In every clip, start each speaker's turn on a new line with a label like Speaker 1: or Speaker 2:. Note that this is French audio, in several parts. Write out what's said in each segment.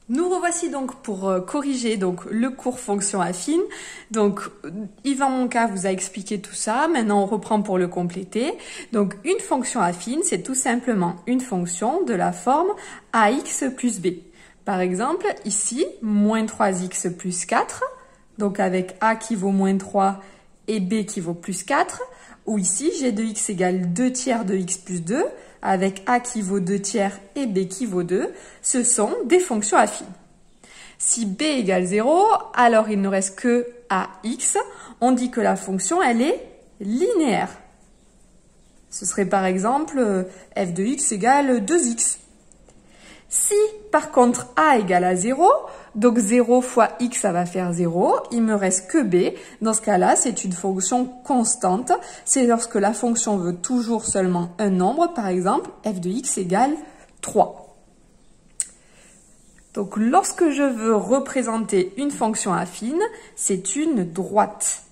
Speaker 1: Nous revoici donc pour corriger le cours fonction affine. Donc Yvan Monca vous a expliqué tout ça. Maintenant on reprend pour le compléter. Donc une fonction affine, c'est tout simplement une fonction de la forme ax plus b. Par exemple ici, moins 3x plus 4. Donc avec a qui vaut moins 3 et b qui vaut plus 4. Ou ici, g de x égale 2 tiers de x plus 2, avec a qui vaut 2 tiers et b qui vaut 2, ce sont des fonctions affines. Si b égale 0, alors il ne reste que ax. On dit que la fonction, elle est linéaire. Ce serait par exemple f de x égale 2x. Si par contre a égale à 0, donc 0 fois x, ça va faire 0, il me reste que b. Dans ce cas-là, c'est une fonction constante. C'est lorsque la fonction veut toujours seulement un nombre, par exemple, f de x égale 3. Donc lorsque je veux représenter une fonction affine, c'est une droite.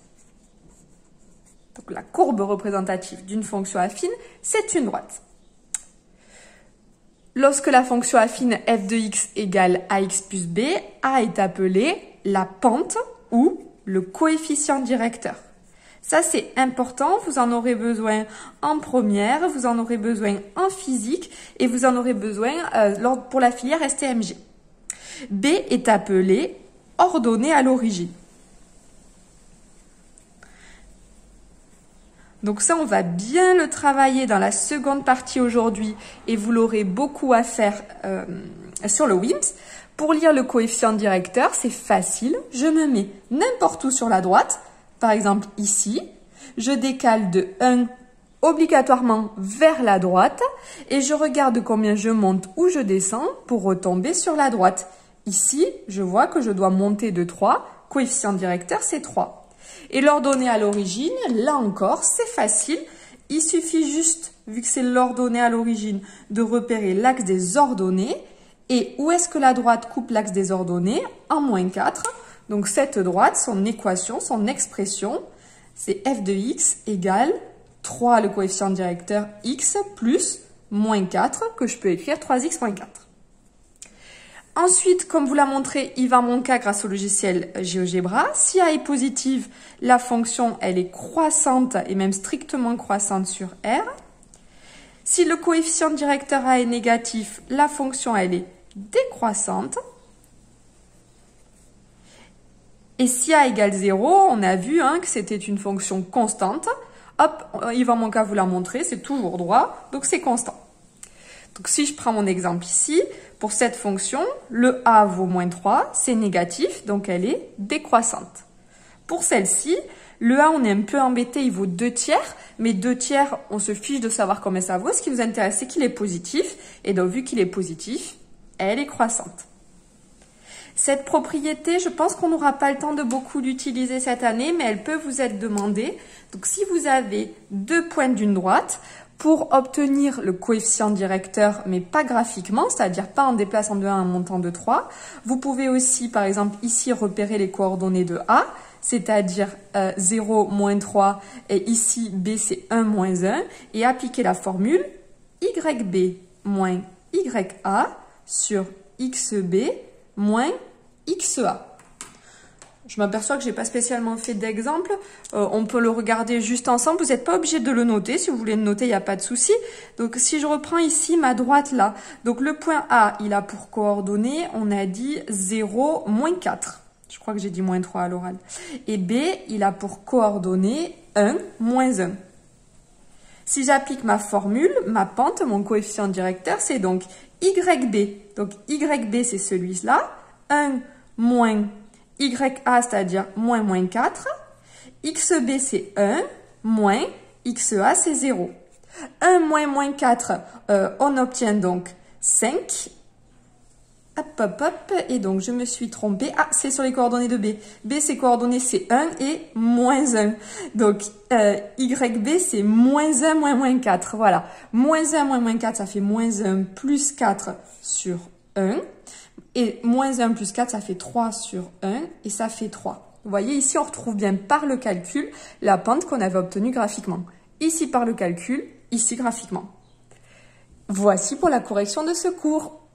Speaker 1: Donc la courbe représentative d'une fonction affine, c'est une droite. Lorsque la fonction affine f de x égale ax plus b, a est appelée la pente ou le coefficient directeur. Ça, c'est important. Vous en aurez besoin en première, vous en aurez besoin en physique et vous en aurez besoin pour la filière STMG. B est appelée ordonnée à l'origine. Donc ça, on va bien le travailler dans la seconde partie aujourd'hui et vous l'aurez beaucoup à faire sur le WIMS. Pour lire le coefficient directeur, c'est facile. Je me mets n'importe où sur la droite, par exemple ici. Je décale de 1 obligatoirement vers la droite et je regarde combien je monte ou je descends pour retomber sur la droite. Ici, je vois que je dois monter de 3. Coefficient directeur, c'est 3. Et l'ordonnée à l'origine, là encore, c'est facile. Il suffit juste, vu que c'est l'ordonnée à l'origine, de repérer l'axe des ordonnées. Et où est-ce que la droite coupe l'axe des ordonnées? En moins 4. Donc cette droite, son équation, son expression, c'est f de x égale 3, le coefficient directeur x, plus moins 4, que je peux écrire 3x moins 4. Ensuite, comme vous l'a montré Yvan Monca grâce au logiciel GeoGebra, si a est positive, la fonction elle est croissante et même strictement croissante sur R. Si le coefficient directeur a est négatif, la fonction elle est décroissante. Et si a égale 0, on a vu que c'était une fonction constante. Hop, Yvan Monca vous l'a montré, c'est toujours droit, donc c'est constant. Donc si je prends mon exemple ici, pour cette fonction, le a vaut moins 3, c'est négatif, donc elle est décroissante. Pour celle-ci, le a, on est un peu embêté, il vaut 2 tiers, mais 2 tiers, on se fiche de savoir combien ça vaut. Ce qui nous intéresse, c'est qu'il est positif, et donc vu qu'il est positif, elle est croissante. Cette propriété, je pense qu'on n'aura pas le temps de beaucoup l'utiliser cette année, mais elle peut vous être demandée. Donc si vous avez 2 pointes d'une droite, pour obtenir le coefficient directeur, mais pas graphiquement, c'est-à-dire pas en déplaçant de 1 en montant de 3, vous pouvez aussi, par exemple, ici repérer les coordonnées de A, c'est-à-dire 0, moins 3, et ici B c'est 1, moins 1, et appliquer la formule YB moins YA sur XB moins XA. Je m'aperçois que je n'ai pas spécialement fait d'exemple. On peut le regarder juste ensemble. Vous n'êtes pas obligé de le noter. Si vous voulez le noter, il n'y a pas de souci. Donc, si je reprends ici ma droite là. Donc, le point A, il a pour coordonnées, on a dit 0, moins 4. Je crois que j'ai dit moins 3 à l'oral. Et B, il a pour coordonnées 1, moins 1. Si j'applique ma formule, ma pente, mon coefficient directeur, c'est donc YB. Donc, YB, c'est celui-là. 1, moins YA, c'est-à-dire moins 4. XB, c'est 1, moins XA, c'est 0. 1 moins 4, on obtient donc 5. Hop, hop, hop. Et donc, je me suis trompée. Ah, c'est sur les coordonnées de B. B, ses coordonnées, c'est 1 et moins 1. Donc, YB, c'est moins 1, moins 4. Voilà. Moins 1, moins 4, ça fait moins 1 plus 4 sur 1. Et moins 1 plus 4, ça fait 3 sur 1 et ça fait 3. Vous voyez, ici, on retrouve bien par le calcul la pente qu'on avait obtenue graphiquement. Ici, par le calcul, ici, graphiquement. Voici pour la correction de ce cours.